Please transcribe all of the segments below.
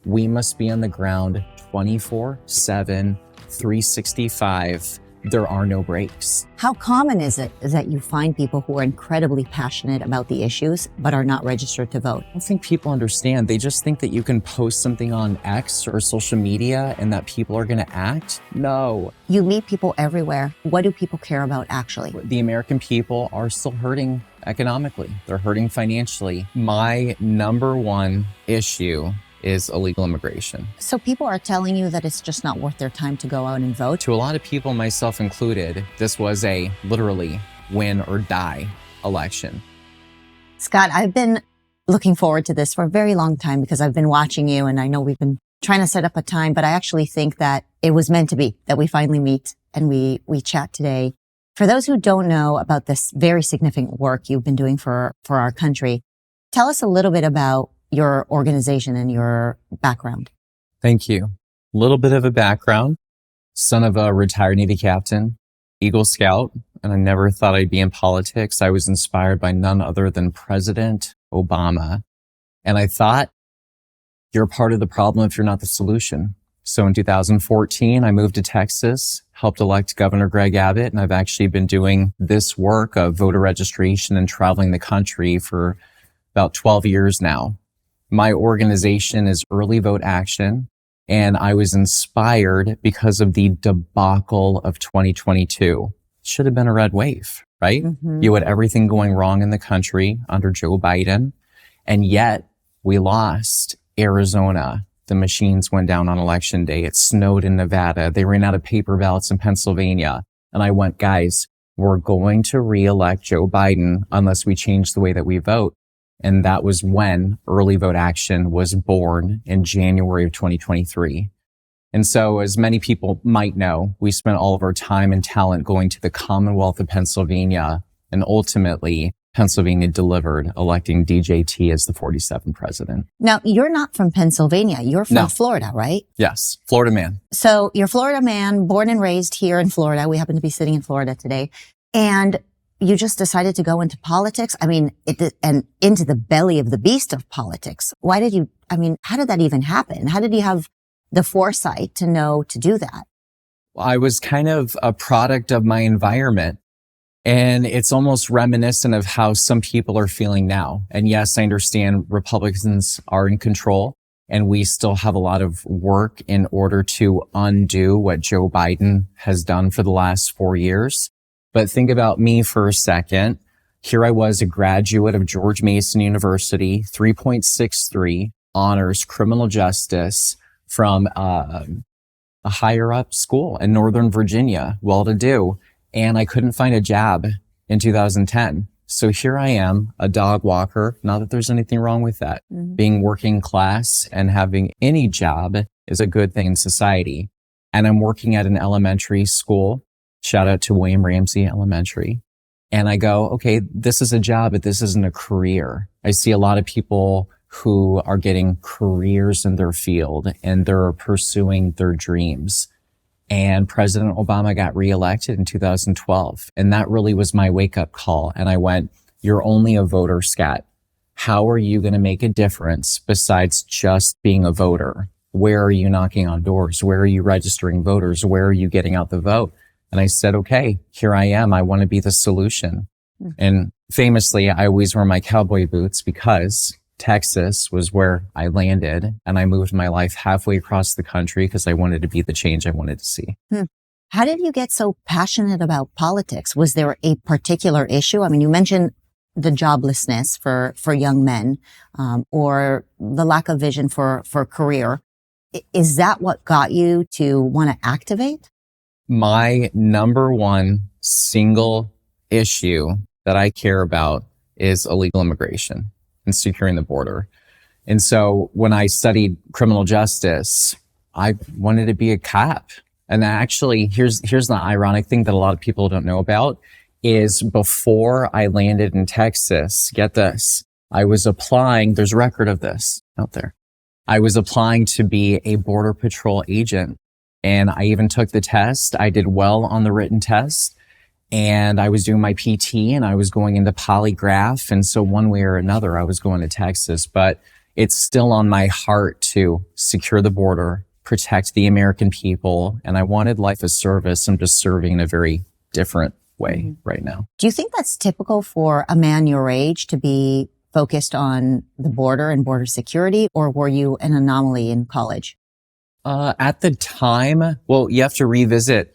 We must be on the ground 24/7, 365. There are no breaks. How common is it that you find people who are incredibly passionate about the issues but are not registered to vote? I don't think people understand. They just think that you can post something on X or social media and that people are going to act. No. You meet people everywhere. What do people care about actually? The American people are still hurting economically. They're hurting financially. My number one issue is illegal immigration. So people are telling you that it's just not worth their time to go out and vote? To a lot of people, myself included, this was a literally win or die election. Scott, I've been looking forward to this for a very long time because I've been watching you, and I know we've been trying to set up a time, but I actually think that it was meant to be, that we finally meet and we chat today. For those who don't know about this very significant work you've been doing for our country, tell us a little bit about your organization and your background. Thank you. A little bit of a background. Son of a retired Navy captain, Eagle Scout, and I never thought I'd be in politics. I was inspired by none other than President Obama. And I thought, you're part of the problem if you're not the solution. So in 2014, I moved to Texas, helped elect Governor Greg Abbott, and I've actually been doing this work of voter registration and traveling the country for about 12 years now. My organization is Early Vote Action, and I was inspired because of the debacle of 2022. Should have been a red wave, right? Mm-hmm. You had everything going wrong in the country under Joe Biden, and yet we lost Arizona. The machines went down on election day. It snowed in Nevada. They ran out of paper ballots in Pennsylvania. And I went, guys, we're going to re-elect Joe Biden unless we change the way that we vote. And that was when Early Vote Action was born in January of 2023. And so, as many people might know, we spent all of our time and talent going to the Commonwealth of Pennsylvania, and ultimately, Pennsylvania delivered, electing DJT as the 47th president. Now, you're not from Pennsylvania. You're from Florida, right? Yes, Florida man. So you're a Florida man, born and raised here in Florida. We happen to be sitting in Florida today. And you just decided to go into politics? I mean, and into the belly of the beast of politics. How did that even happen? How did you have the foresight to know to do that? I was kind of a product of my environment. And it's almost reminiscent of how some people are feeling now. And yes, I understand Republicans are in control and we still have a lot of work in order to undo what Joe Biden has done for the last 4 years. But think about me for a second. Here I was, a graduate of George Mason University, 3.63 honors criminal justice from a higher up school in Northern Virginia, well-to-do. And I couldn't find a job in 2010. So here I am, a dog walker. Not that there's anything wrong with that. Mm-hmm. Being working class and having any job is a good thing in society. And I'm working at an elementary school. Shout out to William Ramsey Elementary. And I go, okay, this is a job, but this isn't a career. I see a lot of people who are getting careers in their field and they're pursuing their dreams. And President Obama got reelected in 2012. And that really was my wake-up call. And I went, you're only a voter, Scott. How are you going to make a difference besides just being a voter? Where are you knocking on doors? Where are you registering voters? Where are you getting out the vote? And I said, okay, here I am. I want to be the solution. Mm-hmm. And famously, I always wear my cowboy boots because Texas was where I landed, and I moved my life halfway across the country because I wanted to be the change I wanted to see. How did you get so passionate about politics? Was there a particular issue? I mean, you mentioned the joblessness for young men, or the lack of vision for career. Is that what got you to want to activate? My number one single issue that I care about is illegal immigration and securing the border. And so when I studied criminal justice, I wanted to be a cop. And actually, here's the ironic thing that a lot of people don't know about is before I landed in Texas, get this, I was applying, there's record of this out there. I was applying to be a Border Patrol agent. And I even took the test. I did well on the written test. And I was doing my PT and I was going into polygraph. And so one way or another, I was going to Texas. But it's still on my heart to secure the border, protect the American people. And I wanted life as service. I'm just serving in a very different way right now. Do you think that's typical for a man your age to be focused on the border and border security, or were you an anomaly in college? At the time, well, you have to revisit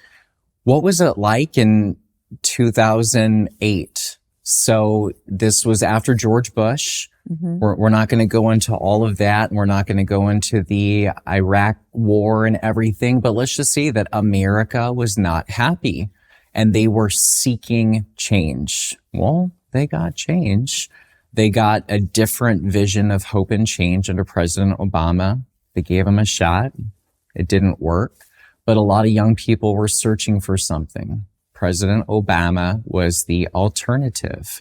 what was it like in 2008. So this was after George Bush. We're not going to go into all of that. And we're not going to go into the Iraq war and everything, but let's just say that America was not happy and they were seeking change. Well, they got change. They got a different vision of hope and change under President Obama. They gave him a shot. It didn't work, but a lot of young people were searching for something. President Obama was the alternative.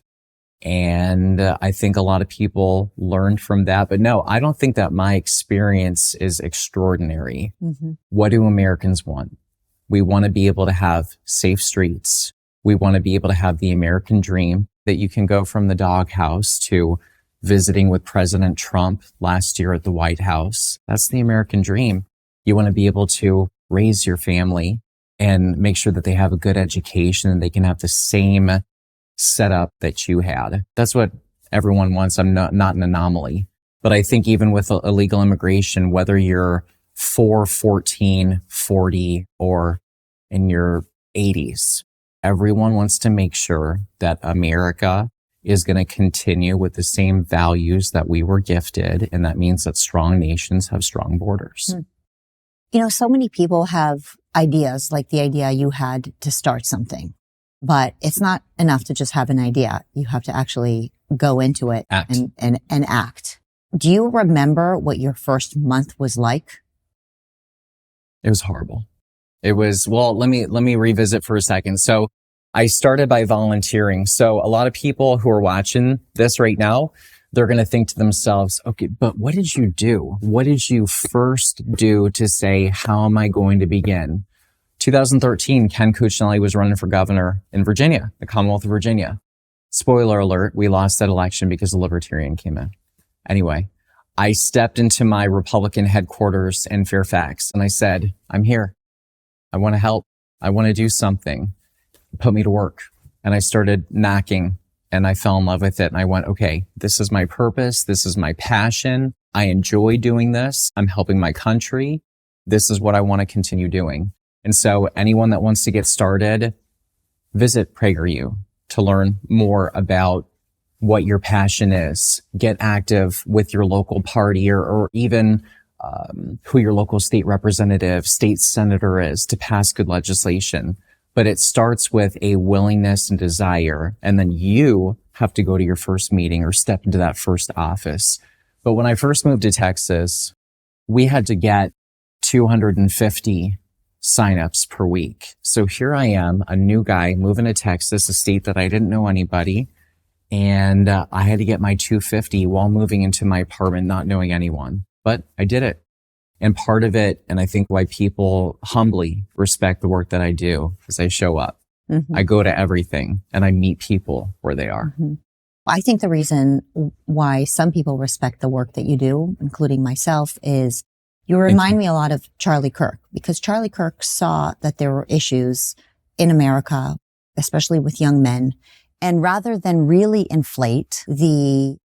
And I think a lot of people learned from that. But no, I don't think that my experience is extraordinary. What do Americans want? We want to be able to have safe streets. We want to be able to have the American dream that you can go from the doghouse to visiting with President Trump last year at the White House. That's the American dream. You want to be able to raise your family and make sure that they have a good education and they can have the same setup that you had. That's what everyone wants. I'm not an anomaly. But I think even with illegal immigration, whether you're 4, 14, 40, or in your 80s, everyone wants to make sure that America is going to continue with the same values that we were gifted. And that means that strong nations have strong borders. You know, so many people have ideas like the idea you had to start something, but it's not enough to just have an idea. You have to actually go into it and act. Do you remember what your first month was like? It was horrible. It was, well, let me revisit for a second. So I started by volunteering. So a lot of people who are watching this right now, they're going to think to themselves, okay, but what did you do? What did you first do to say, how am I going to begin? 2013, Ken Cuccinelli was running for governor in Virginia, the Commonwealth of Virginia. Spoiler alert, we lost that election because the Libertarian came in. Anyway, I stepped into my Republican headquarters in Fairfax and I said, I'm here. I want to help. I want to do something. Put me to work. And I started knocking and I fell in love with it. And I went, okay, this is my purpose. This is my passion. I enjoy doing this. I'm helping my country. This is what I want to continue doing. And so anyone that wants to get started, visit PragerU to learn more about what your passion is. Get active with your local party or even who your local state representative, state senator is to pass good legislation. But it starts with a willingness and desire. And then you have to go to your first meeting or step into that first office. But when I first moved to Texas, we had to get 250 signups per week. So here I am, a new guy moving to Texas, a state that I didn't know anybody. And I had to get my 250 while moving into my apartment, not knowing anyone. But I did it. And part of it, and I think why people humbly respect the work that I do, is I show up. I go to everything and I meet people where they are. I think the reason why some people respect the work that you do, including myself, is you remind me a lot of Charlie Kirk, because Charlie Kirk saw that there were issues in America, especially with young men. And rather than really inflate the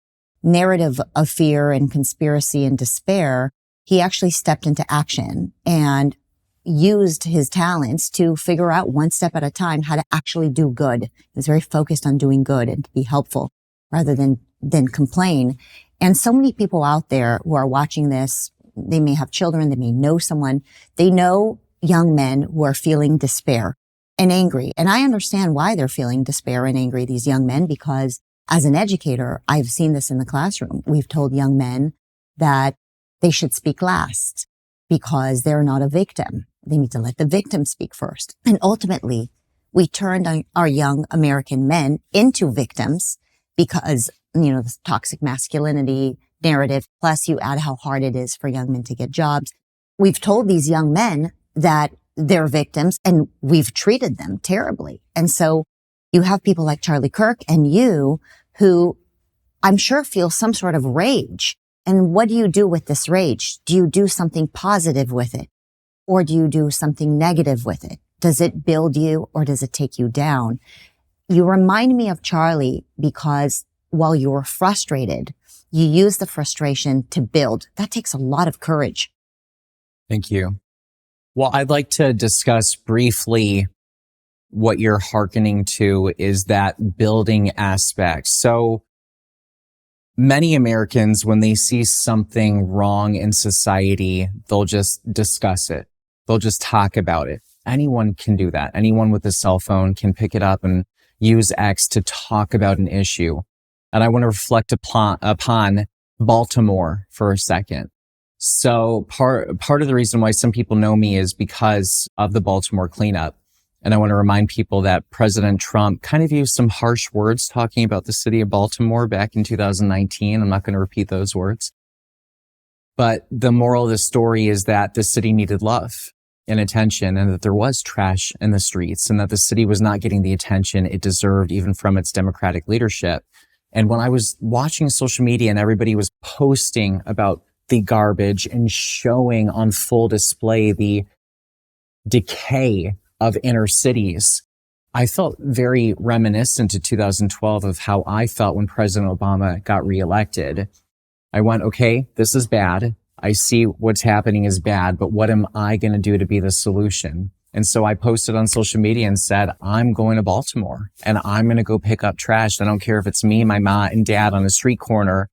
narrative of fear and conspiracy and despair, he actually stepped into action and used his talents to figure out one step at a time how to actually do good. He was very focused on doing good and to be helpful rather than complain. And so many people out there who are watching this, they may have children, they may know someone, they know young men who are feeling despair and angry. And I understand why they're feeling despair and angry, these young men, because as an educator, I've seen this in the classroom. We've told young men that they should speak last because they're not a victim. They need to let the victim speak first. And ultimately, we turned our young American men into victims because, the toxic masculinity narrative, plus you add how hard it is for young men to get jobs. We've told these young men that they're victims and we've treated them terribly. And so you have people like Charlie Kirk and you who I'm sure feel some sort of rage And what do you do with this rage? Do you do something positive with it? Or do you do something negative with it? Does it build you or does it take you down? You remind me of Charlie because while you were frustrated, you use the frustration to build. That takes a lot of courage. Thank you. Well, I'd like to discuss briefly what you're hearkening to is that building aspect. So many Americans, when they see something wrong in society, they'll just discuss it. They'll just talk about it. Anyone can do that. Anyone with a cell phone can pick it up and use X to talk about an issue. And I want to reflect upon Baltimore for a second. So part of the reason why some people know me is because of the Baltimore cleanup. And I want to remind people that President Trump kind of used some harsh words talking about the city of Baltimore back in 2019. I'm not going to repeat those words. But the moral of the story is that the city needed love and attention, and that there was trash in the streets, and that the city was not getting the attention it deserved even from its Democratic leadership. And when I was watching social media and everybody was posting about the garbage and showing on full display the decay of inner cities, I felt very reminiscent to 2012 of how I felt when President Obama got reelected. I went, okay, this is bad. I see what's happening is bad, but what am I going to do to be the solution? And so I posted on social media and said, I'm going to Baltimore and I'm going to go pick up trash. I don't care if it's me, my mom and dad on a street corner.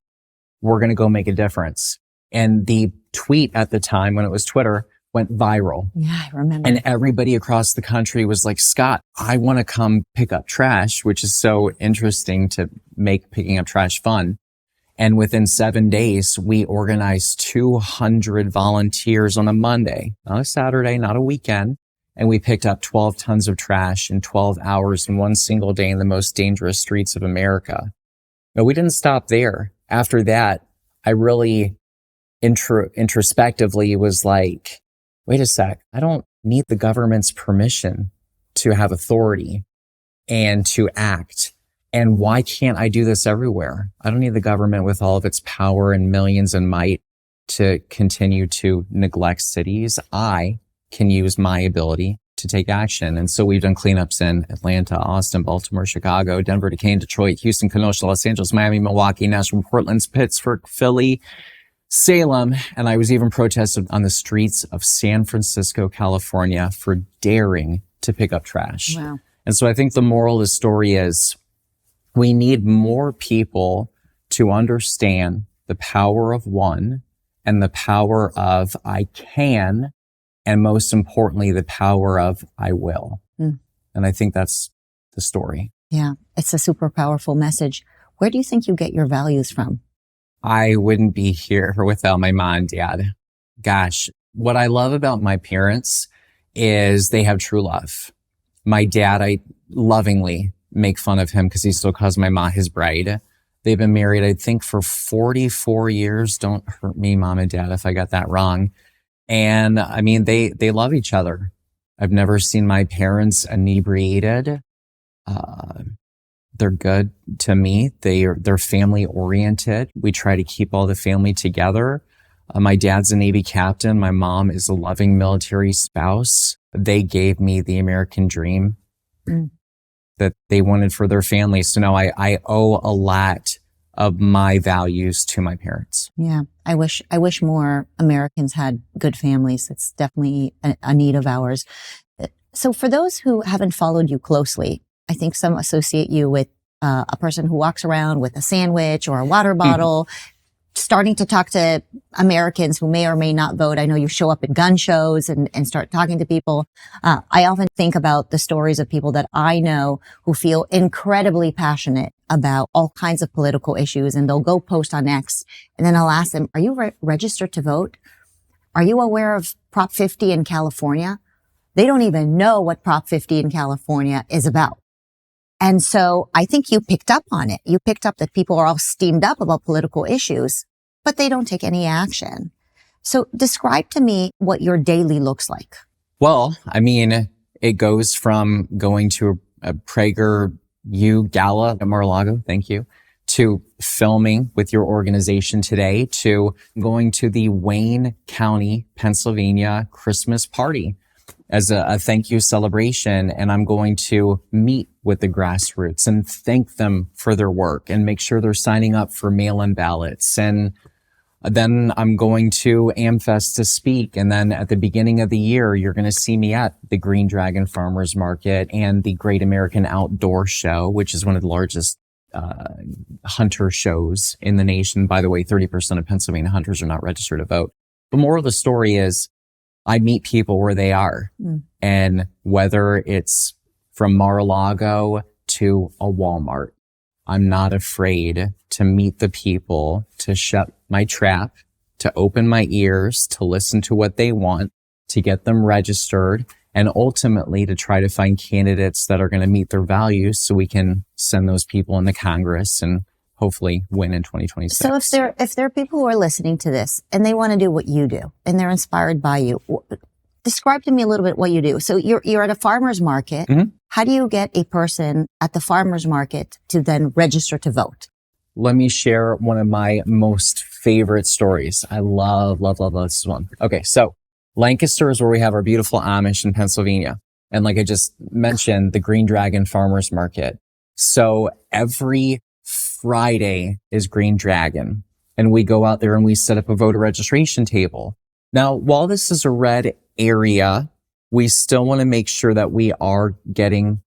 We're going to go make a difference. And the tweet at the time, when it was Twitter, went viral. Yeah, I remember. And everybody across the country was like, Scott, I want to come pick up trash, which is so interesting to make picking up trash fun. And within 7 days, we organized 200 volunteers on a Monday, not a Saturday, not a weekend. And we picked up 12 tons of trash in 12 hours in one single day in the most dangerous streets of America. No, we didn't stop there. After that, I really introspectively was like, wait a sec, I don't need the government's permission to have authority and to act. And why can't I do this everywhere? I don't need the government with all of its power and millions and might to continue to neglect cities. I can use my ability to take action. And so we've done cleanups in Atlanta, Austin, Baltimore, Chicago, Denver, Decatur, Detroit, Houston, Kenosha, Los Angeles, Miami, Milwaukee, Nashville, Portland, Pittsburgh, Philly, Salem, and I was even protested on the streets of San Francisco, California for daring to pick up trash. Wow. And so I think the moral of the story is we need more people to understand the power of one and the power of I can, and most importantly, the power of I will. Mm. And I think that's the story. Yeah, it's a super powerful message. Where do you think you get your values from? I wouldn't be here without my mom and dad. Gosh, what I love about my parents is they have true love. My dad, I lovingly make fun of him because he still calls my mom his bride. They've been married, I think, for 44 years. Don't hurt me, mom and dad, if I got that wrong. And I mean, they love each other. I've never seen my parents inebriated. They're good to me. They're family oriented. We try to keep all the family together. My dad's a Navy captain. My mom is a loving military spouse. They gave me the American dream that they wanted for their family. So now I owe a lot of my values to my parents. Yeah. I wish more Americans had good families. It's definitely a need of ours. So for those who haven't followed you closely, I think some associate you with a person who walks around with a sandwich or a water bottle, starting to talk to Americans who may or may not vote. I know you show up at gun shows and start talking to people. I often think about the stories of people that I know who feel incredibly passionate about all kinds of political issues, and they'll go post on X, and then I'll ask them, are you registered to vote? Are you aware of Prop 50 in California? They don't even know what Prop 50 in California is about. And so I think you picked up on it. You picked up that people are all steamed up about political issues, but they don't take any action. So describe to me what your daily looks like. Well, I mean, it goes from going to a PragerU gala at Mar-a-Lago, thank you, to filming with your organization today, to going to the Wayne County, Pennsylvania Christmas party as a thank you celebration. And I'm going to meet with the Grassroots and thank them for their work and make sure they're signing up for mail-in ballots. And then I'm going to AmFest to speak. And then at the beginning of the year, you're going to see me at the Green Dragon Farmers Market and the Great American Outdoor Show, which is one of the largest hunter shows in the nation. By the way, 30% of Pennsylvania hunters are not registered to vote. The moral of the story is I meet people where they are. And whether it's from Mar-a-Lago to a Walmart, I'm not afraid to meet the people, to shut my trap, to open my ears, to listen to what they want, to get them registered, and ultimately to try to find candidates that are going to meet their values so we can send those people into Congress and hopefully win in 2026. So if there are people who are listening to this and they want to do what you do and they're inspired by you, describe to me a little bit what you do. So you're at a farmer's market. How do you get a person at the farmer's market to then register to vote? Let me share one of my most favorite stories. I love this one. Okay, so Lancaster is where we have our beautiful Amish in Pennsylvania. And like I just mentioned, the Green Dragon Farmers Market. So every Friday is Green Dragon. And we go out there and we set up a voter registration table. Now, while this is a red area, we still want to make sure that we are getting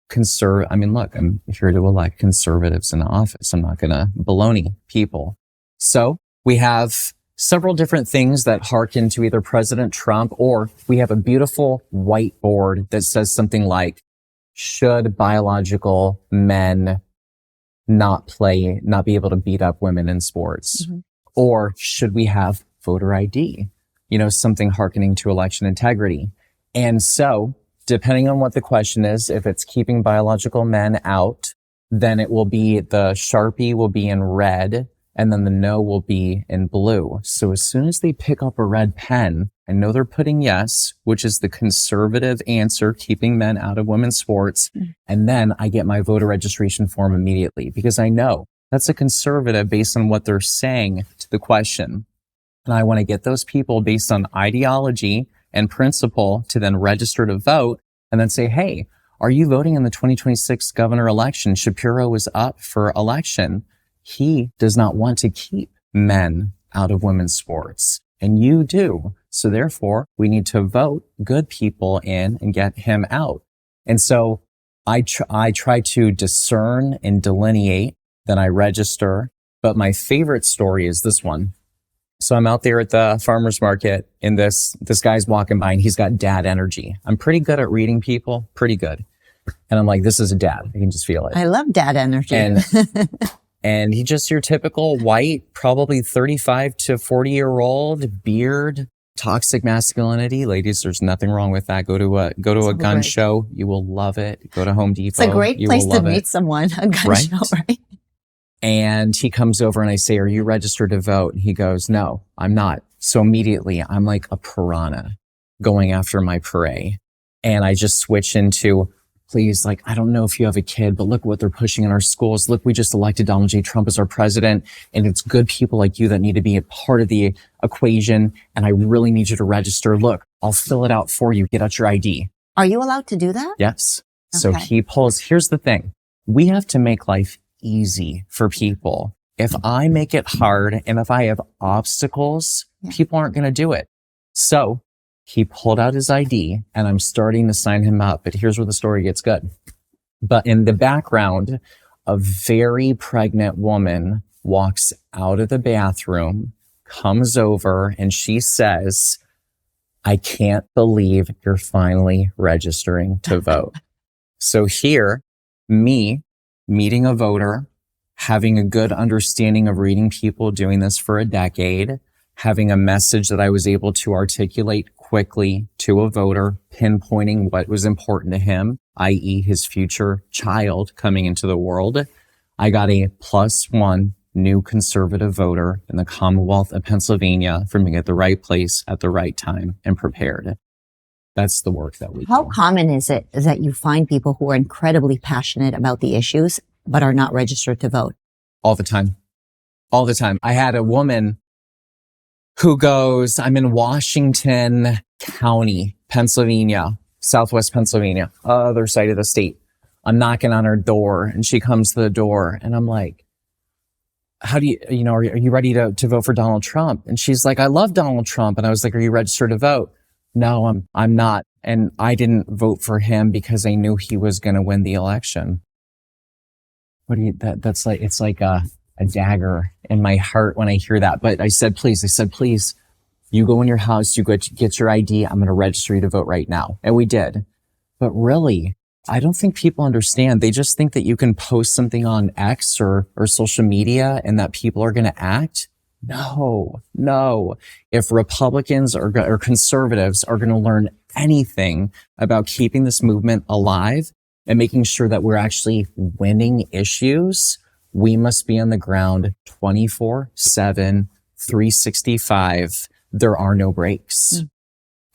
I mean, look, I'm here to elect conservatives in office. I'm not going to baloney people. So we have several different things that harken to either President Trump, or we have a beautiful whiteboard that says something like, should biological men not be able to beat up women in sports? Or should we have voter ID? Something harkening to election integrity. And so depending on what the question is, if it's keeping biological men out, then it will be the Sharpie will be in red and then the no will be in blue. So as soon as they pick up a red pen, I know they're putting yes, which is the conservative answer, keeping men out of women's sports. And then I get my voter registration form immediately because I know that's a conservative based on what they're saying to the question. And I want to get those people based on ideology and principle to then register to vote and then say, hey, are you voting in the 2026 governor election? Shapiro is up for election. He does not want to keep men out of women's sports, and you do. So therefore, we need to vote good people in and get him out. And so I try to discern and delineate, then I register. But my favorite story is this one. So I'm out there at the farmer's market and this guy's walking by and he's got dad energy. I'm pretty good at reading people, pretty good. And I'm like, this is a dad. I can just feel it. I love dad energy. And he's just your typical white, probably 35 to 40-year-old, beard, toxic masculinity. Ladies, there's nothing wrong with that. Go to a gun show. You will love it. Go to Home Depot. It's a great place to meet someone, a gun show, right? And he comes over and I say, are you registered to vote? And he goes, no, I'm not. So immediately I'm like a piranha going after my prey. And I just switch into, please, like, I don't know if you have a kid, but look what they're pushing in our schools. Look, we just elected Donald J. Trump as our president. And it's good people like you that need to be a part of the equation. And I really need you to register. Look, I'll fill it out for you. Get out your ID. Are you allowed to do that? Yes. Okay. So here's the thing. We have to make life easy for people. If I make it hard and if I have obstacles, people aren't going to do it. So he pulled out his ID and I'm starting to sign him up. But here's where the story gets good. But in the background, a very pregnant woman walks out of the bathroom, comes over, and she says, I can't believe you're finally registering to vote. So here, me meeting a voter, having a good understanding of reading people, doing this for a decade, having a message that I was able to articulate quickly to a voter, pinpointing what was important to him, i.e. his future child coming into the world. I got a +1 new conservative voter in the Commonwealth of Pennsylvania for being at the right place at the right time and prepared. That's the work that we do. How common is it that you find people who are incredibly passionate about the issues, but are not registered to vote? all the time. All the time. I had a woman who goes, I'm in Washington County, Pennsylvania, Southwest Pennsylvania, other side of the state. I'm knocking on her door and she comes to the door and I'm like, how do are you ready to vote for Donald Trump? And she's like, I love Donald Trump. And I was like, are you registered to vote? No, I'm not. And I didn't vote for him because I knew he was going to win the election. That's like, it's like a dagger in my heart when I hear that. But I said, please, you go in your house, you get your ID. I'm going to register you to vote right now. And we did. But really, I don't think people understand. They just think that you can post something on X or social media and that people are going to act. No. If Republicans or conservatives are going to learn anything about keeping this movement alive and making sure that we're actually winning issues, we must be on the ground 24/7, 365. There are no breaks.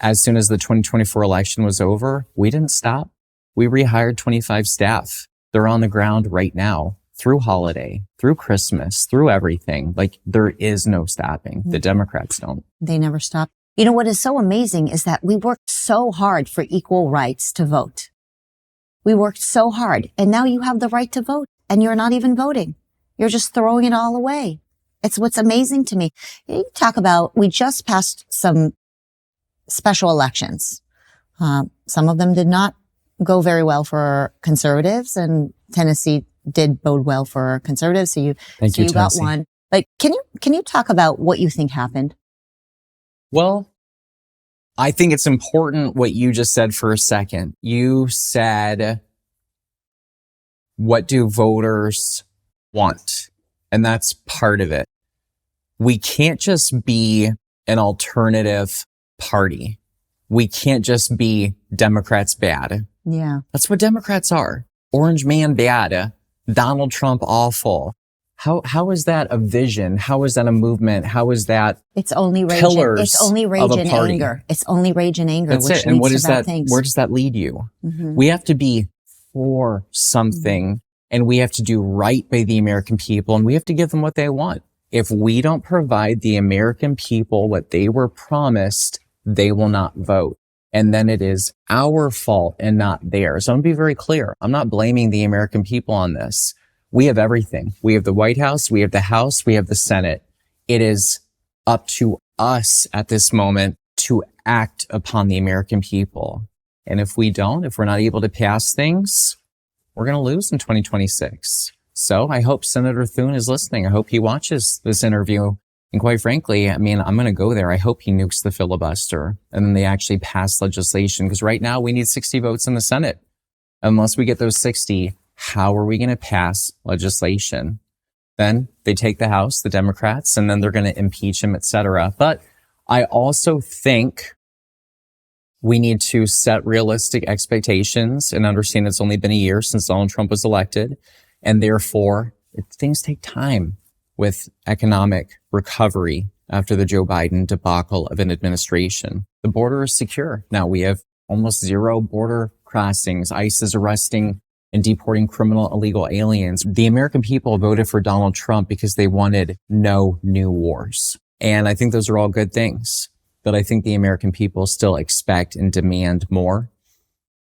As soon as the 2024 election was over, we didn't stop. We rehired 25 staff. They're on the ground right now through holiday, through Christmas, through everything. Like there is no stopping. The Democrats don't. They never stop. You know, what is so amazing is that we worked so hard for equal rights to vote. We worked so hard and now you have the right to vote and you're not even voting. You're just throwing it all away. It's what's amazing to me. You talk about, we just passed some special elections. Some of them did not go very well for conservatives, and Tennessee did bode well for conservatives. So you got one. Like, can you talk about what you think happened? Well, I think it's important what you just said for a second. You said, what do voters want? And that's part of it. We can't just be an alternative party. We can't just be Democrats bad. Yeah. That's what Democrats are. Orange man bad. Donald Trump awful. How is that a vision? How is that a movement? How is that it's only rage pillars it's only rage and anger. It's only rage and anger. That's which it. And what is that? Things. Where does that lead you? We have to be for something and we have to do right by the American people and we have to give them what they want. If we don't provide the American people what they were promised, they will not vote. And then it is our fault and not theirs. So I'm going to be very clear. I'm not blaming the American people on this. We have everything. We have the White House. We have the House. We have the Senate. It is up to us at this moment to act upon the American people. And if we don't, if we're not able to pass things, we're going to lose in 2026. So I hope Senator Thune is listening. I hope he watches this interview. And quite frankly, I mean, I'm going to go there. I hope he nukes the filibuster and then they actually pass legislation, because right now we need 60 votes in the Senate. Unless we get those 60, how are we going to pass legislation? Then they take the House, the Democrats, and then they're going to impeach him, etc. But I also think we need to set realistic expectations and understand it's only been a year since Donald Trump was elected. And therefore, things take time with economic recovery after the Joe Biden debacle of an administration. The border is secure. Now we have almost zero border crossings. ICE is arresting and deporting criminal illegal aliens. The American people voted for Donald Trump because they wanted no new wars. And I think those are all good things. But I think the American people still expect and demand more.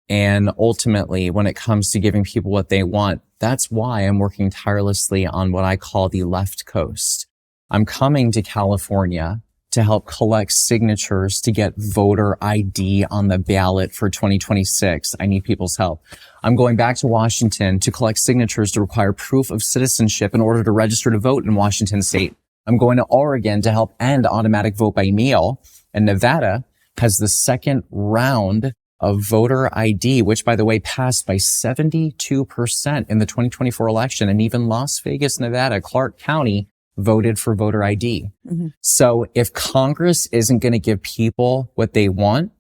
And ultimately, when it comes to giving people what they want, that's why I'm working tirelessly on what I call the left coast. I'm coming to California to help collect signatures to get voter ID on the ballot for 2026. I need people's help. I'm going back to Washington to collect signatures to require proof of citizenship in order to register to vote in Washington state. I'm going to Oregon to help end automatic vote by mail. And Nevada has the second round of voter ID, which, by the way, passed by 72% in the 2024 election. And even Las Vegas, Nevada, Clark County voted for voter ID. So if Congress isn't going to give people what they want,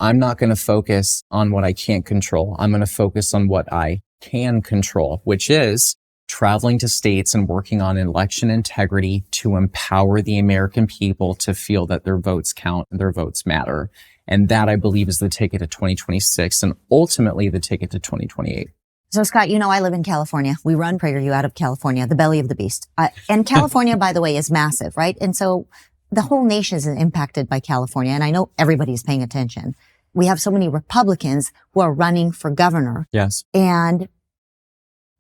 I'm not going to focus on what I can't control. I'm going to focus on what I can control, which is traveling to states and working on election integrity to empower the American people to feel that their votes count and their votes matter. And that, I believe, is the ticket to 2026 and ultimately the ticket to 2028. So Scott, you know, I live in California. We run PragerU out of California, the belly of the beast. And California, by the way, is massive, right? And so the whole nation is impacted by California. And I know everybody's paying attention. We have so many Republicans who are running for governor. Yes. And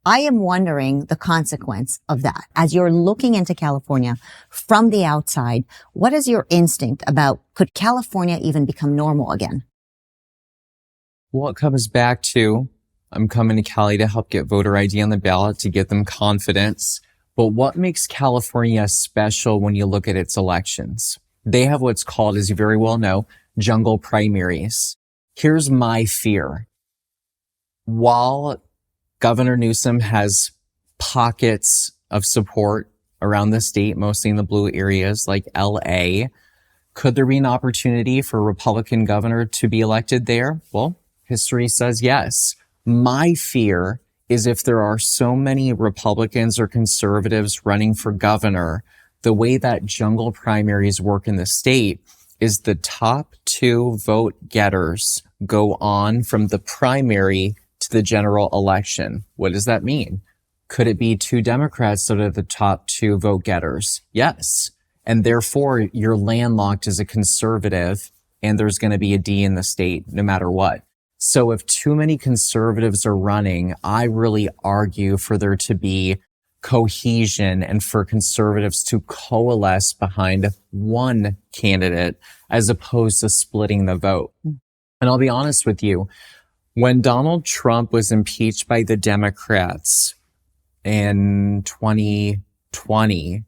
I am wondering the consequence of that. As you're looking into California from the outside, what is your instinct about could California even become normal again? Well, it comes back to, I'm coming to Cali to help get voter ID on the ballot to get them confidence. But what makes California special when you look at its elections? They have what's called, as you very well know, jungle primaries. Here's my fear. While Governor Newsom has pockets of support around the state, mostly in the blue areas like LA, could there be an opportunity for a Republican governor to be elected there? Well, history says yes. My fear is if there are so many Republicans or conservatives running for governor, the way that jungle primaries work in the state is the top 2 vote getters go on from the primary to the general election. What does that mean? Could it be 2 Democrats that are the top 2 vote getters? Yes. And therefore, you're landlocked as a conservative, and there's going to be a D in the state no matter what. So if too many conservatives are running, I really argue for there to be cohesion and for conservatives to coalesce behind one candidate as opposed to splitting the vote. And I'll be honest with you, when Donald Trump was impeached by the Democrats in 2020,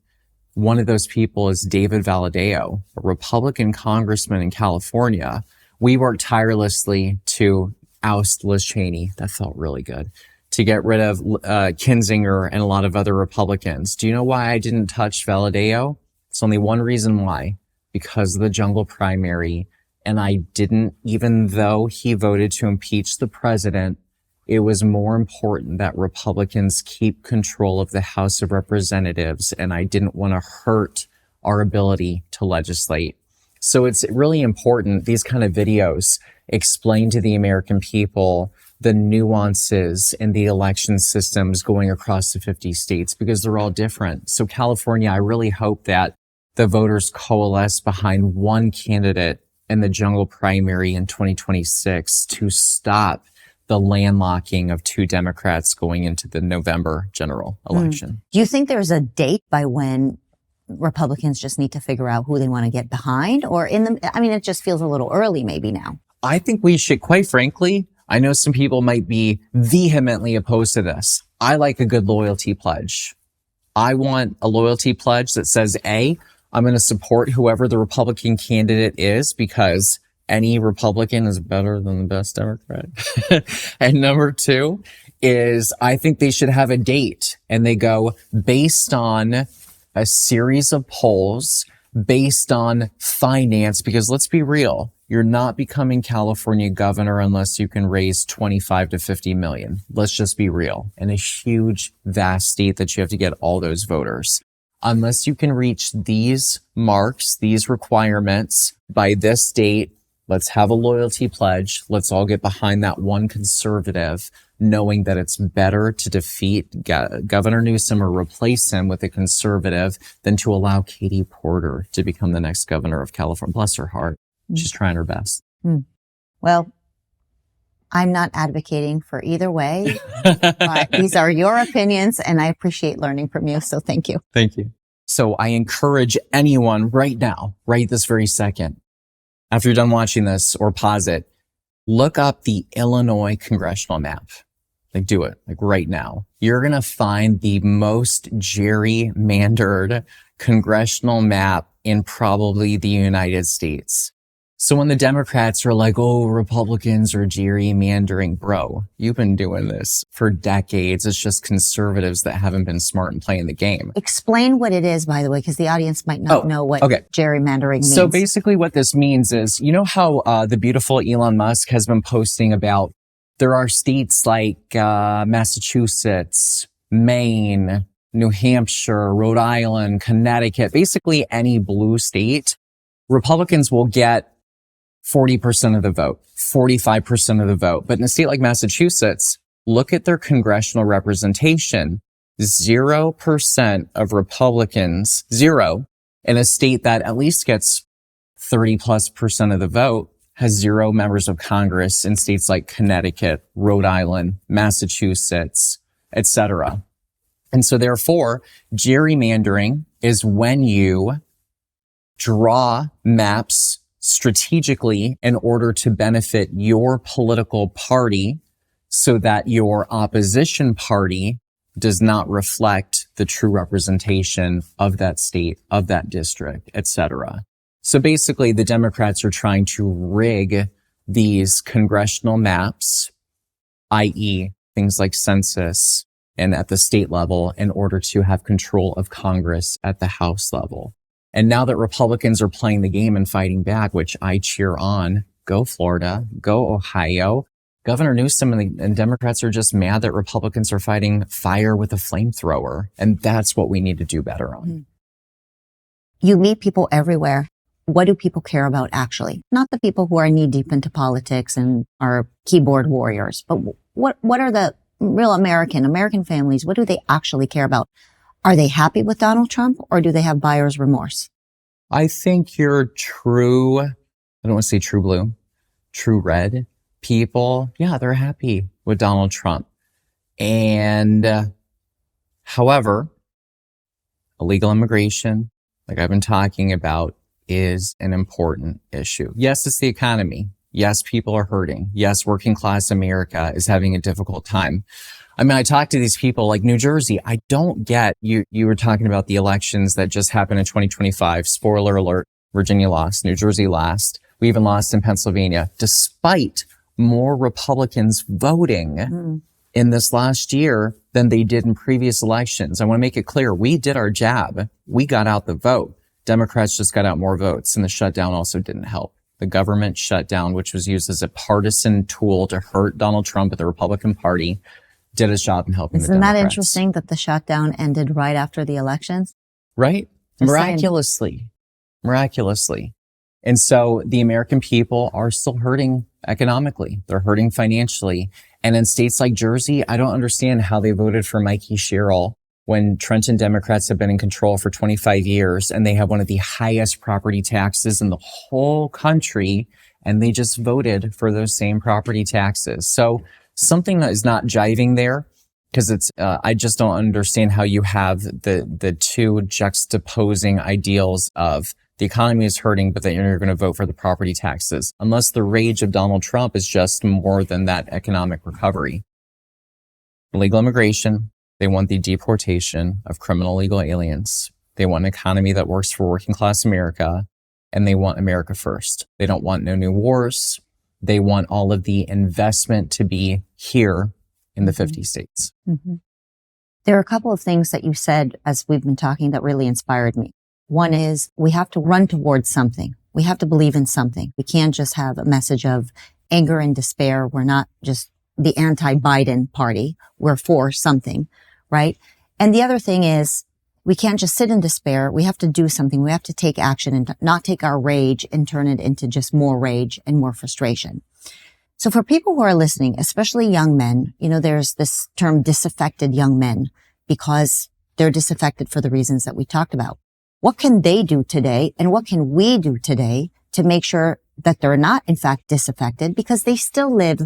one of those people is David Valadao, a Republican congressman in California. We worked tirelessly to oust Liz Cheney. That felt really good. To get rid of Kinzinger and a lot of other Republicans. Do you know why I didn't touch Valadao? It's only one reason why. Because of the jungle primary. And I didn't, even though he voted to impeach the president, it was more important that Republicans keep control of the House of Representatives. And I didn't want to hurt our ability to legislate. So it's really important, these kind of videos explain to the American people the nuances in the election systems going across the 50 states because they're all different. So California, I really hope that the voters coalesce behind one candidate in the jungle primary in 2026 to stop the landlocking of 2 Democrats going into the November general election. Do you think there's a date by when Republicans just need to figure out who they want to get behind? Or it just feels a little early maybe now. I think we should, quite frankly, I know some people might be vehemently opposed to this. I like a good loyalty pledge. I want a loyalty pledge that says, A, I'm going to support whoever the Republican candidate is because any Republican is better than the best Democrat. And number 2 is I think they should have a date and they go based on a series of polls based on finance, because let's be real, you're not becoming California governor unless you can raise 25 to 50 million. Let's just be real. In a huge, vast state that you have to get all those voters. Unless you can reach these marks, these requirements by this date, let's have a loyalty pledge. Let's all get behind that one conservative, knowing that it's better to defeat Governor Newsom or replace him with a conservative than to allow Katie Porter to become the next governor of California. Bless her heart. She's trying her best. Well, I'm not advocating for either way, but these are your opinions and I appreciate learning from you. So thank you. Thank you. So I encourage anyone right now, right this very second, after you're done watching this or pause it, look up the Illinois congressional map. Like do it like right now. You're going to find the most gerrymandered congressional map in probably the United States. So when the Democrats are like, oh, Republicans are gerrymandering, bro, you've been doing this for decades. It's just conservatives that haven't been smart in playing the game. Explain what it is, by the way, because the audience might not know what gerrymandering means. So basically what this means is, you know how the beautiful Elon Musk has been posting about there are states like Massachusetts, Maine, New Hampshire, Rhode Island, Connecticut, basically any blue state. Republicans will get 40% of the vote, 45% of the vote. But in a state like Massachusetts, look at their congressional representation. 0% of Republicans, zero, in a state that at least gets 30+% of the vote, has 0 members of Congress in states like Connecticut, Rhode Island, Massachusetts, etc. And so therefore, gerrymandering is when you draw maps strategically in order to benefit your political party so that your opposition party does not reflect the true representation of that state, of that district, etc. So basically, the Democrats are trying to rig these congressional maps, i.e. things like census and at the state level, in order to have control of Congress at the House level. And now that Republicans are playing the game and fighting back, which I cheer on, go Florida, go Ohio. Governor Newsom and Democrats are just mad that Republicans are fighting fire with a flamethrower. And that's what we need to do better on. You meet people everywhere. What do people care about actually? Not the people who are knee deep into politics and are keyboard warriors, but what are the real American families? What do they actually care about? Are they happy with Donald Trump, or do they have buyer's remorse? I think your true, I don't want to say true blue, true red people, yeah, they're happy with Donald Trump. And however, illegal immigration, like I've been talking about, is an important issue. Yes, it's the economy. Yes, people are hurting. Yes, working class America is having a difficult time. I mean, I talk to these people like New Jersey. I don't get, you were talking about the elections that just happened in 2025. Spoiler alert, Virginia lost, New Jersey lost. We even lost in Pennsylvania, despite more Republicans voting in this last year than they did in previous elections. I want to make it clear, we did our job. We got out the vote. Democrats just got out more votes, and the shutdown also didn't help. The government shutdown, which was used as a partisan tool to hurt Donald Trump at the Republican Party, did its job in helping the Democrats. Isn't that interesting that the shutdown ended right after the elections? Right? Just Miraculously. And so the American people are still hurting economically. They're hurting financially. And in states like Jersey, I don't understand how they voted for Mikey Sherrill when Trenton Democrats have been in control for 25 years and they have one of the highest property taxes in the whole country, and they just voted for those same property taxes. So something that is not jiving there, because it's, I just don't understand how you have the two juxtaposing ideals of the economy is hurting, but then you're going to vote for the property taxes, unless the rage of Donald Trump is just more than that economic recovery. Illegal immigration. They want the deportation of criminal illegal aliens. They want an economy that works for working class America, and they want America first. They don't want no new wars. They want all of the investment to be here in the 50 states. Mm-hmm. There are a couple of things that you said as we've been talking that really inspired me. One is we have to run towards something. We have to believe in something. We can't just have a message of anger and despair. We're not just the anti-Biden party. We're for something, right? And the other thing is we can't just sit in despair. We have to do something. We have to take action and not take our rage and turn it into just more rage and more frustration. So for people who are listening, especially young men, you know, there's this term disaffected young men because they're disaffected for the reasons that we talked about. What can they do today? And what can we do today to make sure that they're not, in fact, disaffected, because they still live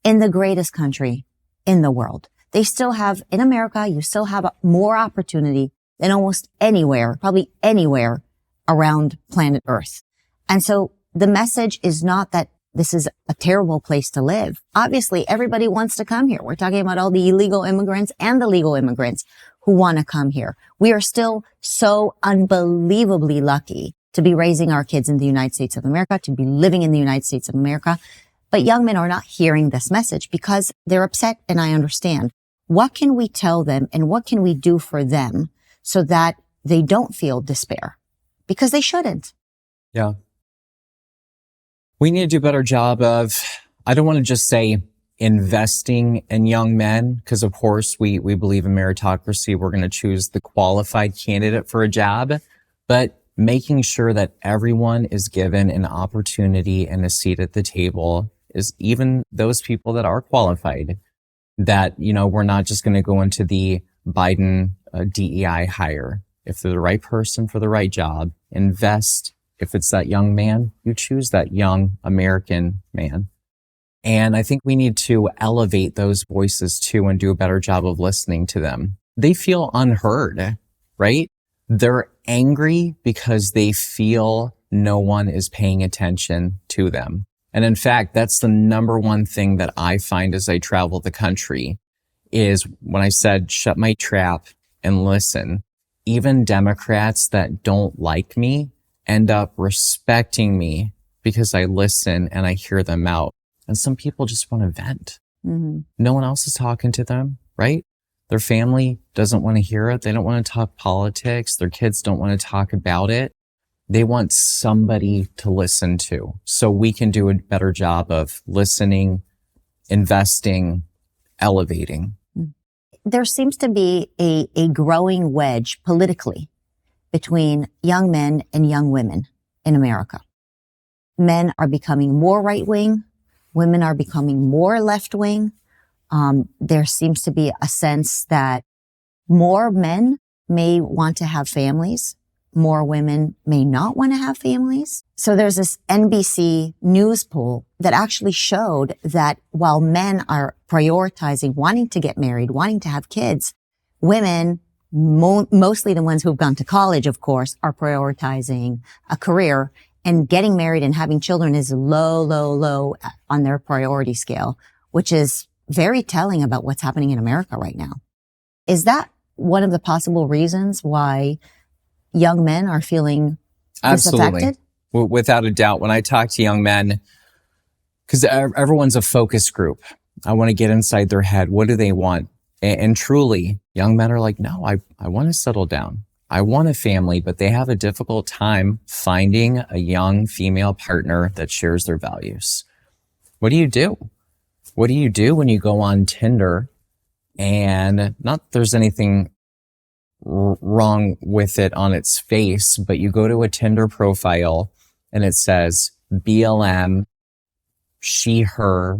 in the greatest country in the world. They still have, in America, you still have more opportunity than almost anywhere, probably anywhere around planet Earth. And so the message is not that this is a terrible place to live. Obviously, everybody wants to come here. We're talking about all the illegal immigrants and the legal immigrants who want to come here. We are still so unbelievably lucky to be raising our kids in the United States of America, to be living in the United States of America. But young men are not hearing this message because they're upset, and I understand. What can we tell them and what can we do for them so that they don't feel despair? Because they shouldn't. Yeah. We need to do a better job of, I don't want to just say investing in young men, because of course we believe in meritocracy. We're going to choose the qualified candidate for a job, but making sure that everyone is given an opportunity and a seat at the table, is even those people that are qualified. that, we're not just going to go into the Biden DEI hire. If they're the right person for the right job, invest. If it's that young man, you choose that young American man. And I think we need to elevate those voices too and do a better job of listening to them. They feel unheard, right? They're angry because they feel no one is paying attention to them. And in fact, that's the number one thing that I find as I travel the country is when I said, shut my trap and listen. Even Democrats that don't like me end up respecting me because I listen and I hear them out. And some people just want to vent. Mm-hmm. No one else is talking to them, right? Their family doesn't want to hear it. They don't want to talk politics. Their kids don't want to talk about it. They want somebody to listen to. So we can do a better job of listening, investing, elevating. There seems to be a growing wedge politically between young men and young women in America. Men are becoming more right-wing. Women are becoming more left-wing. There seems to be a sense that more men may want to have families. More women may not want to have families. So there's this NBC News poll that actually showed that while men are prioritizing wanting to get married, wanting to have kids, women, mostly the ones who've gone to college, of course, are prioritizing a career, and getting married and having children is low on their priority scale, which is very telling about what's happening in America right now. Is that one of the possible reasons why young men are feeling disaffected? Absolutely. Without a doubt. When I talk to young men, because everyone's a focus group, I want to get inside their head. What do they want? And truly, young men are like, no, I want to settle down. I want a family, but they have a difficult time finding a young female partner that shares their values. What do you do? What do you do when you go on Tinder and not that there's anything wrong with it on its face, but you go to a Tinder profile and it says BLM, she, her,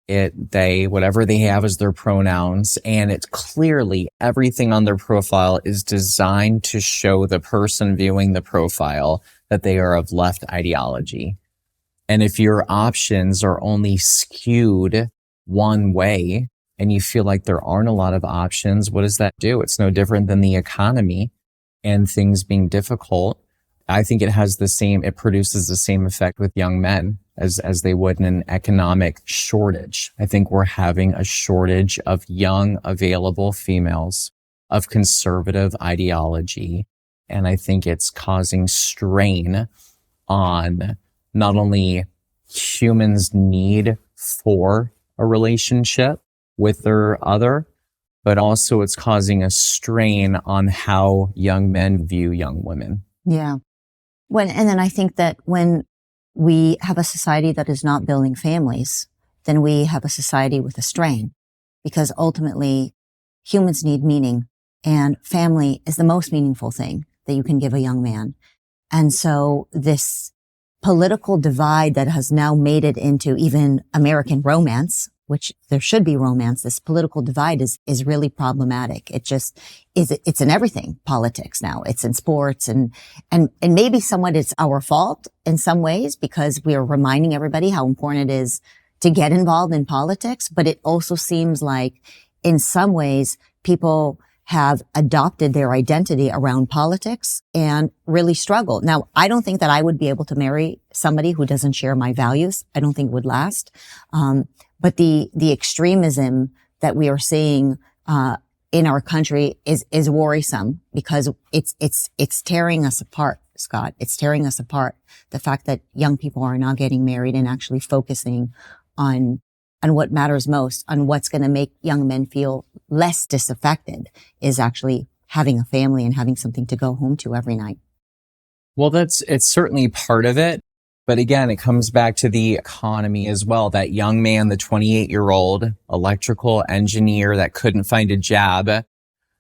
it, they, whatever they have as their pronouns. And it's clearly everything on their profile is designed to show the person viewing the profile that they are of left ideology. And if your options are only skewed one way and you feel like there aren't a lot of options, what does that do? It's no different than the economy and things being difficult. I think it produces the same effect with young men as they would in an economic shortage. I think we're having a shortage of young, available females of conservative ideology. And I think it's causing strain on not only humans' need for a relationship with their other, but also it's causing a strain on how young men view young women. Yeah. And then I think that when we have a society that is not building families, then we have a society with a strain, because ultimately humans need meaning, and family is the most meaningful thing that you can give a young man. And so this political divide that has now made it into even American romance, which there should be romance, this political divide is really problematic. It just is, it's in everything, politics now. It's in sports and maybe somewhat it's our fault in some ways because we are reminding everybody how important it is to get involved in politics. But it also seems like in some ways people have adopted their identity around politics and really struggle. Now, I don't think that I would be able to marry somebody who doesn't share my values. I don't think it would last. But the extremism that we are seeing, in our country is worrisome because it's tearing us apart, Scott. It's tearing us apart. The fact that young people are not getting married and actually focusing on what matters most, on what's going to make young men feel less disaffected is actually having a family and having something to go home to every night. Well, it's certainly part of it. But again, it comes back to the economy as well. That young man, the 28-year-old electrical engineer that couldn't find a job.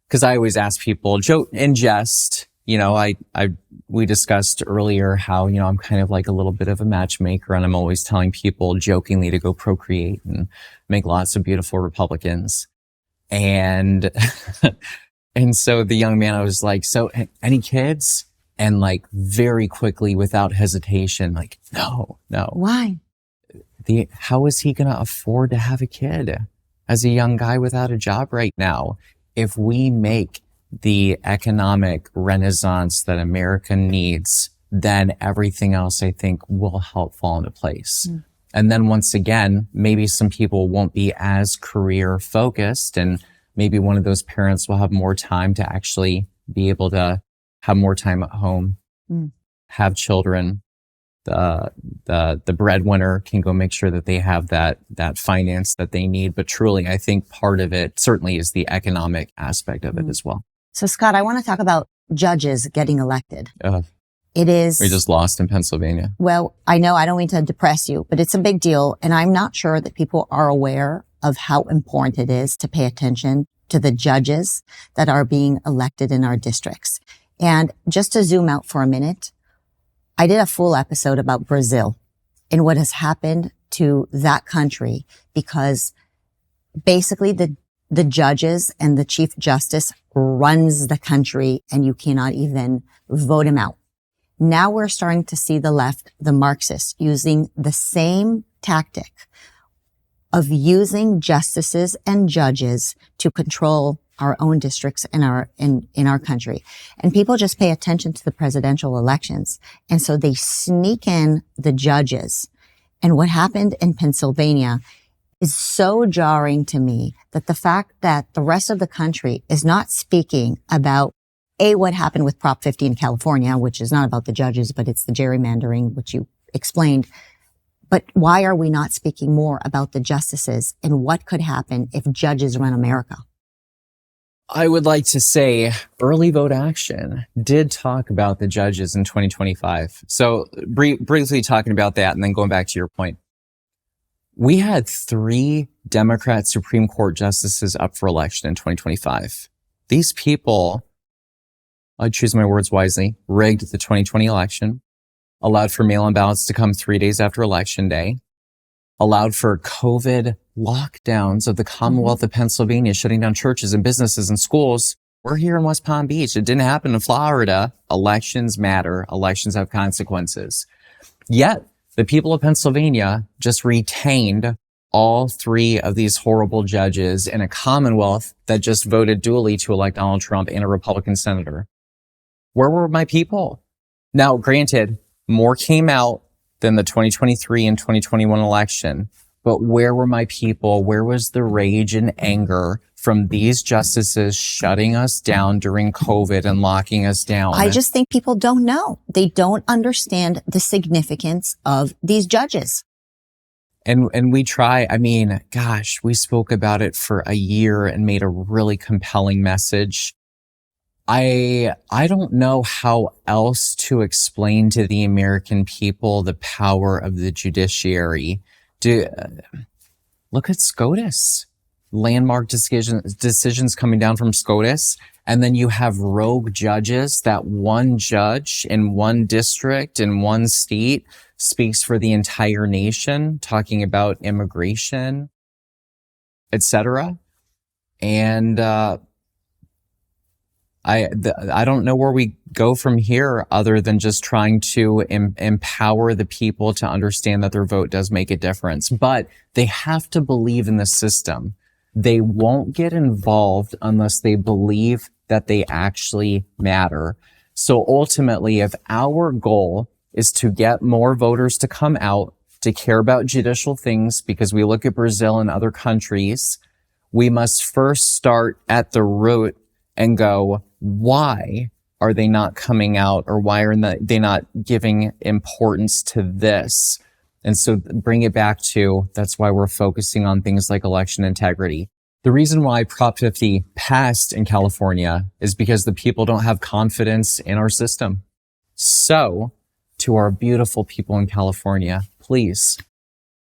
Because I always ask people, joke in jest, we discussed earlier how, I'm kind of like a little bit of a matchmaker, and I'm always telling people jokingly to go procreate and make lots of beautiful Republicans. And, and so the young man, I was like, so any kids? And like very quickly, without hesitation, like, no. Why? How is he going to afford to have a kid as a young guy without a job right now? If we make the economic renaissance that America needs, then everything else, I think, will help fall into place. Mm. And then once again, maybe some people won't be as career focused, and maybe one of those parents will have more time to actually be able to have more time at home, have children. The breadwinner can go make sure that they have that finance that they need. But truly, I think part of it certainly is the economic aspect of it as well. So Scott, I want to talk about judges getting elected. It is. We just lost in Pennsylvania. Well, I know I don't mean to depress you, but it's a big deal. And I'm not sure that people are aware of how important it is to pay attention to the judges that are being elected in our districts. And just to zoom out for a minute, I did a full episode about Brazil and what has happened to that country, because basically the judges and the chief justice runs the country and you cannot even vote him out. Now we're starting to see the left, the Marxists, using the same tactic of using justices and judges to control our own districts in our country. And people just pay attention to the presidential elections. And so they sneak in the judges. And what happened in Pennsylvania is so jarring to me, that the fact that the rest of the country is not speaking about what happened with Prop 50 in California, which is not about the judges, but it's the gerrymandering, which you explained. But why are we not speaking more about the justices and what could happen if judges run America? I would like to say Early Vote Action did talk about the judges in 2025. So briefly talking about that and then going back to your point. We had 3 Democrat Supreme Court justices up for election in 2025. These people, I choose my words wisely, rigged the 2020 election, allowed for mail-in ballots to come 3 days after Election Day, allowed for COVID lockdowns of the Commonwealth of Pennsylvania, shutting down churches and businesses and schools. We're here in West Palm Beach. It didn't happen in Florida. Elections matter. Elections have consequences. Yet, the people of Pennsylvania just retained all 3 of these horrible judges in a Commonwealth that just voted duly to elect Donald Trump and a Republican senator. Where were my people? Now, granted, more came out than the 2023 and 2021 election. But where were my people? Where was the rage and anger from these justices shutting us down during COVID and locking us down? I just think people don't know. They don't understand the significance of these judges. And we try, we spoke about it for a year and made a really compelling message. I don't know how else to explain to the American people the power of the judiciary. Look at SCOTUS. Landmark decisions coming down from SCOTUS. And then you have rogue judges. That one judge in one district in one state speaks for the entire nation, talking about immigration, etc. And I don't know where we go from here other than just trying to empower the people to understand that their vote does make a difference. But they have to believe in the system. They won't get involved unless they believe that they actually matter. So ultimately, if our goal is to get more voters to come out to care about judicial things, because we look at Brazil and other countries, we must first start at the root and go, why are they not coming out, or why are they not giving importance to this? And so bring it back to, that's why we're focusing on things like election integrity. The reason why Prop 50 passed in California is because the people don't have confidence in our system. So to our beautiful people in California, please,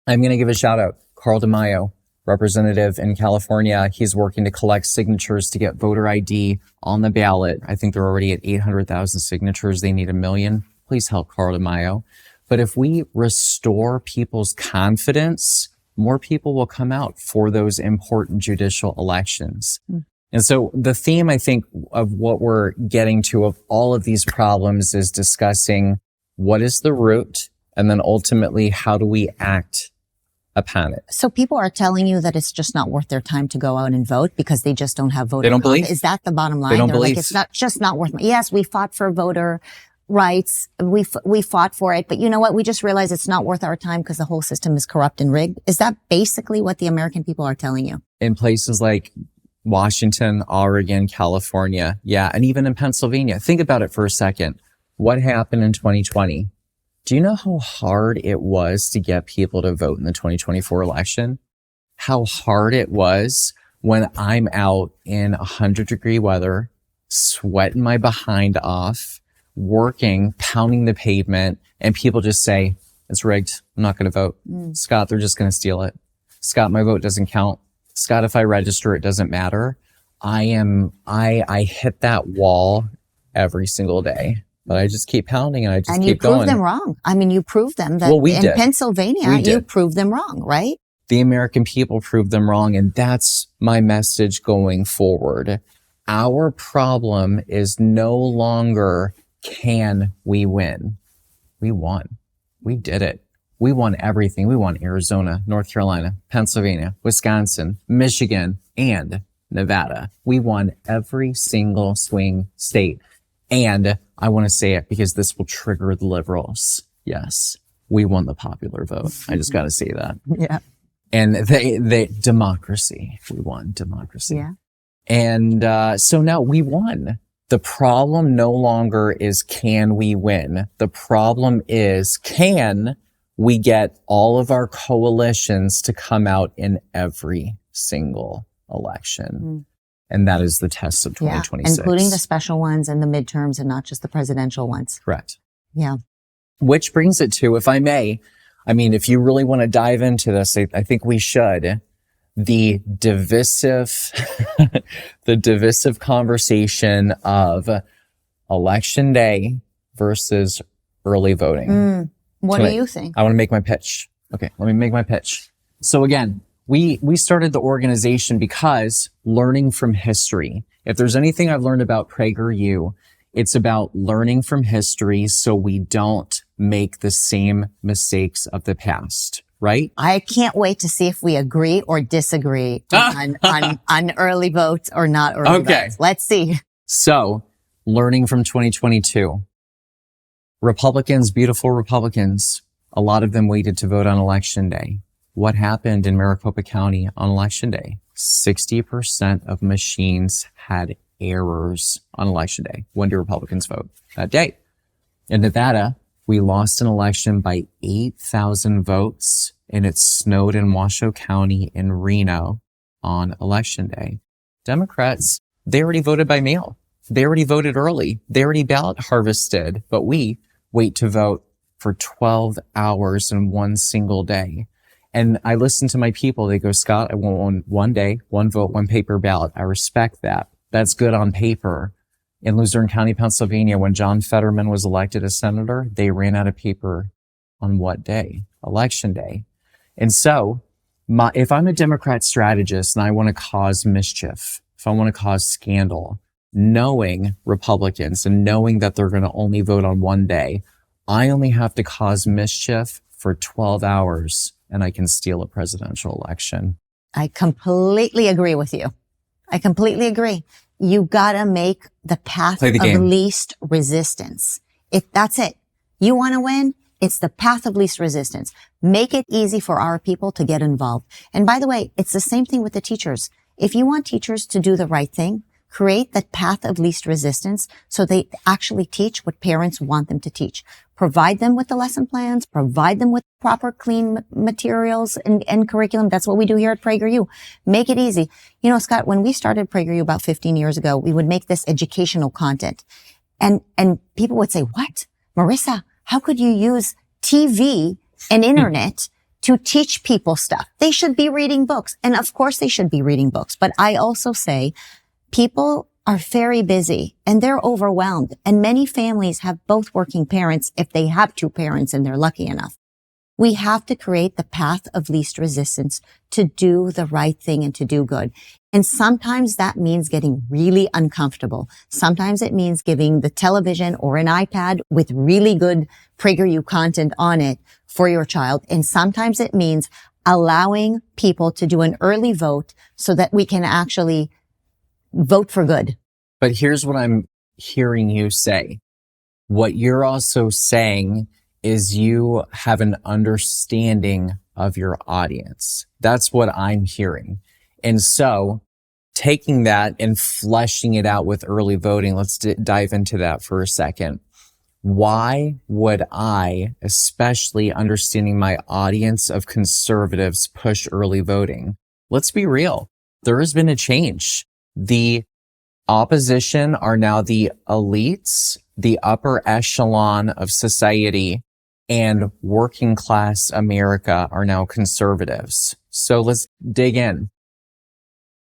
I'm going to give a shout out. Carl DeMaio, representative in California. He's working to collect signatures to get voter ID on the ballot. I think they're already at 800,000 signatures. They need 1 million. Please help Carl DeMaio. But if we restore people's confidence, more people will come out for those important judicial elections. And so the theme, I think, of what we're getting to of all of these problems is discussing what is the root, and then ultimately, how do we act upon it? So people are telling you that it's just not worth their time to go out and vote because they just don't have voter. They don't believe. Is that the bottom line? They don't They're believe. like, it's not just not worth. Yes, we fought for voter rights. We fought for it, but you know what? We just realized it's not worth our time because the whole system is corrupt and rigged. Is that basically what the American people are telling you? In places like Washington, Oregon, California, yeah, and even in Pennsylvania. Think about it for a second. What happened in 2020? Do you know how hard it was to get people to vote in the 2024 election? How hard it was when I'm out in 100-degree weather, sweating my behind off, working, pounding the pavement, and people just say, it's rigged. I'm not going to vote. Scott, they're just going to steal it. Scott, my vote doesn't count. Scott, if I register, it doesn't matter. I hit that wall every single day. But I just keep pounding and I just keep going. And you proved them wrong. I mean, you proved them that in Pennsylvania, you proved them wrong, right? The American people proved them wrong. And that's my message going forward. Our problem is no longer, can we win? We won. We did it. We won everything. We won Arizona, North Carolina, Pennsylvania, Wisconsin, Michigan, and Nevada. We won every single swing state. And I want to say it because this will trigger the liberals. Yes, we won the popular vote. I just got to say that. Yeah. And they democracy. We won democracy. Yeah. And so now we won. The problem no longer is can we win? The problem is can we get all of our coalitions to come out in every single election? And that is the test of 2026. Yeah, including the special ones and the midterms and not just the presidential ones. Correct. Yeah. Which brings it to, if I may, I mean, if you really want to dive into this, I think we should, the divisive, the divisive conversation of election day versus early voting. What do you think? I want to make my pitch. Okay, let me make my pitch. So again, we started the organization because learning from history. If there's anything I've learned about PragerU, it's about learning from history so we don't make the same mistakes of the past, right? I can't wait to see if we agree or disagree on early votes or not early votes. Let's see. So, learning from 2022. Republicans, beautiful Republicans, a lot of them waited to vote on election day. What happened in Maricopa County on election day? 60% of machines had errors on election day. When do Republicans vote? That day. In Nevada, we lost an election by 8,000 votes, and it snowed in Washoe County in Reno on election day. Democrats, they already voted by mail. They already voted early. They already ballot harvested, but we wait to vote for 12 hours in one single day. And I listen to my people. They go, Scott, I want one day, one vote, one paper ballot. I respect that. That's good on paper. In Luzerne County, Pennsylvania, when John Fetterman was elected as senator, they ran out of paper on what day? Election day. And so if I'm a Democrat strategist and I want to cause mischief, if I want to cause scandal, knowing Republicans and knowing that they're going to only vote on one day, I only have to cause mischief for 12 hours and I can steal a presidential election. I completely agree with you. I completely agree. You gotta make the path of least resistance. That's it. You want to win? It's the path of least resistance. Make it easy for our people to get involved. And by the way, it's the same thing with the teachers. If you want teachers to do the right thing, create that path of least resistance so they actually teach what parents want them to teach. Provide them with the lesson plans, provide them with proper clean materials and curriculum. That's what we do here at PragerU. Make it easy. You know, Scott, when we started PragerU about 15 years ago, we would make this educational content. And people would say, what? Marissa, how could you use TV and internet to teach people stuff. They should be reading books. And of course they should be reading books. But I also say people are very busy and they're overwhelmed. And many families have both working parents if they have two parents and they're lucky enough. We have to create the path of least resistance to do the right thing and to do good. And sometimes that means getting really uncomfortable. Sometimes it means giving the television or an iPad with really good PragerU content on it for your child. And sometimes it means allowing people to do an early vote so that we can actually vote for good. But here's what I'm hearing you say. What you're also saying is you have an understanding of your audience. That's what I'm hearing. And so taking that and fleshing it out with early voting, let's dive into that for a second. Why would I, especially understanding my audience of conservatives, push early voting? Let's be real. There has been a change. The opposition are now the elites, the upper echelon of society, and working class America are now conservatives. So let's dig in.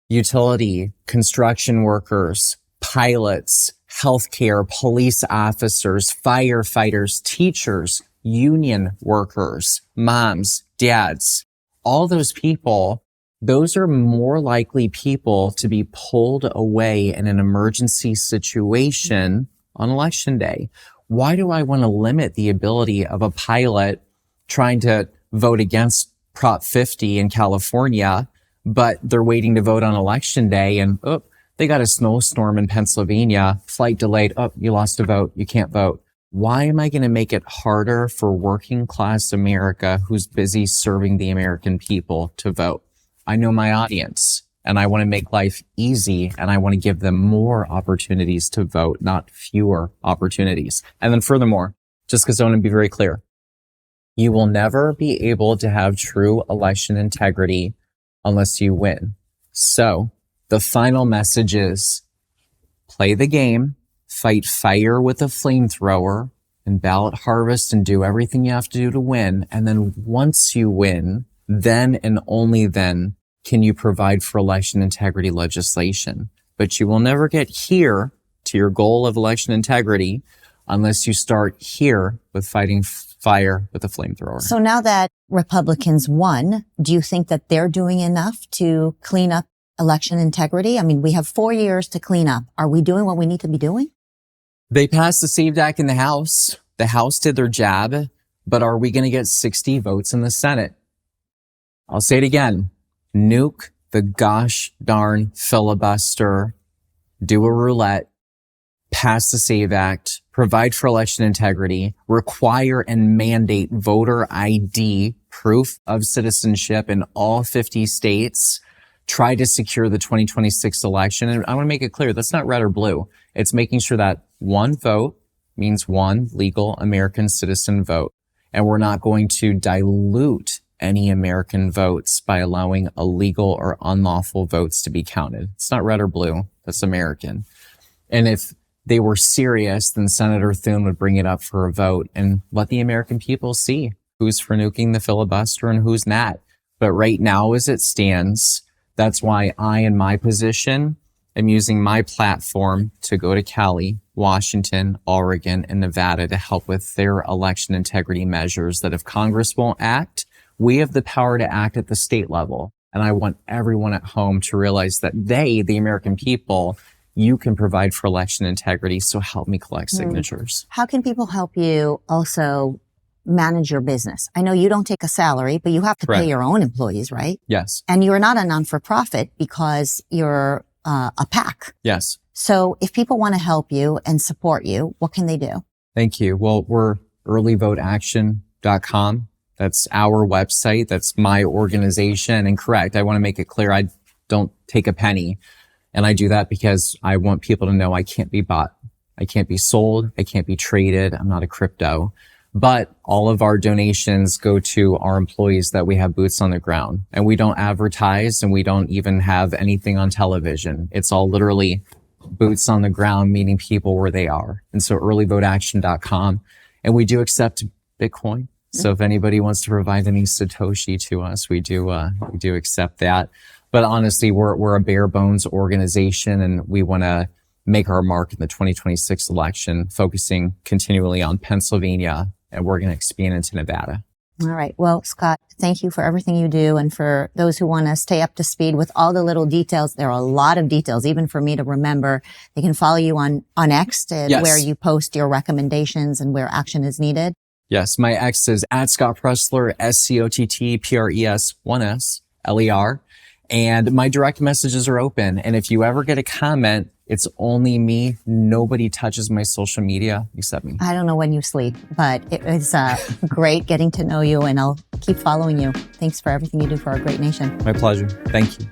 Utility, construction workers, pilots, healthcare, police officers, firefighters, teachers, union workers, moms, dads, all those people, those are more likely people to be pulled away in an emergency situation on election day. Why do I want to limit the ability of a pilot trying to vote against Prop 50 in California, but they're waiting to vote on election day and, they got a snowstorm in Pennsylvania, flight delayed, you lost a vote, you can't vote. Why am I going to make it harder for working class America who's busy serving the American people to vote? I know my audience. And I want to make life easy and I want to give them more opportunities to vote, not fewer opportunities. And then furthermore, just because I want to be very clear, you will never be able to have true election integrity unless you win. So the final message is play the game, fight fire with a flamethrower and ballot harvest and do everything you have to do to win. And then once you win, then and only then can you provide for election integrity legislation. But you will never get here to your goal of election integrity unless you start here with fighting fire with a flamethrower. So now that Republicans won, do you think that they're doing enough to clean up election integrity? I mean, we have 4 years to clean up. Are we doing what we need to be doing? They passed the SAVE Act in the House. The House did their job, but are we going to get 60 votes in the Senate? I'll say it again. Nuke the gosh darn filibuster, do a roulette, pass the SAVE Act, provide for election integrity, require and mandate voter ID, proof of citizenship in all 50 states, try to secure the 2026 election. And I want to make it clear, that's not red or blue. It's making sure that one vote means one legal American citizen vote. And we're not going to dilute any American votes by allowing illegal or unlawful votes to be counted. It's not red or blue. That's American. And if they were serious, then Senator Thune would bring it up for a vote and let the American people see who's for nuking the filibuster and who's not. But right now, as it stands, that's why I, in my position, am using my platform to go to Cali, Washington, Oregon, and Nevada to help with their election integrity measures that if Congress won't act, we have the power to act at the state level. And I want everyone at home to realize that they, the American people, you can provide for election integrity. So help me collect signatures. How can people help you also manage your business? I know you don't take a salary, but you have to pay your own employees, right? Yes. And you're not a non-for-profit because you're a PAC. Yes. So if people want to help you and support you, what can they do? Thank you. Well, we're earlyvoteaction.com. That's our website. That's my organization. And correct, I want to make it clear, I don't take a penny. And I do that because I want people to know I can't be bought. I can't be sold. I can't be traded. I'm not a crypto. But all of our donations go to our employees that we have boots on the ground. And we don't advertise and we don't even have anything on television. It's all literally boots on the ground, meeting people where they are. And so earlyvoteaction.com. And we do accept Bitcoin. So if anybody wants to provide any Satoshi to us, we do accept that. But honestly, we're a bare bones organization, and we want to make our mark in the 2026 election, focusing continually on Pennsylvania, and we're going to expand into Nevada. All right. Well, Scott, thank you for everything you do. And for those who want to stay up to speed with all the little details, there are a lot of details, even for me to remember. They can follow you on X, Yes. where you post your recommendations and where action is needed. Yes, my X is at Scott Presler, SCOTTPRES1SLER. And my direct messages are open. And if you ever get a comment, it's only me. Nobody touches my social media except me. I don't know when you sleep, but it was great getting to know you, and I'll keep following you. Thanks for everything you do for our great nation. My pleasure. Thank you.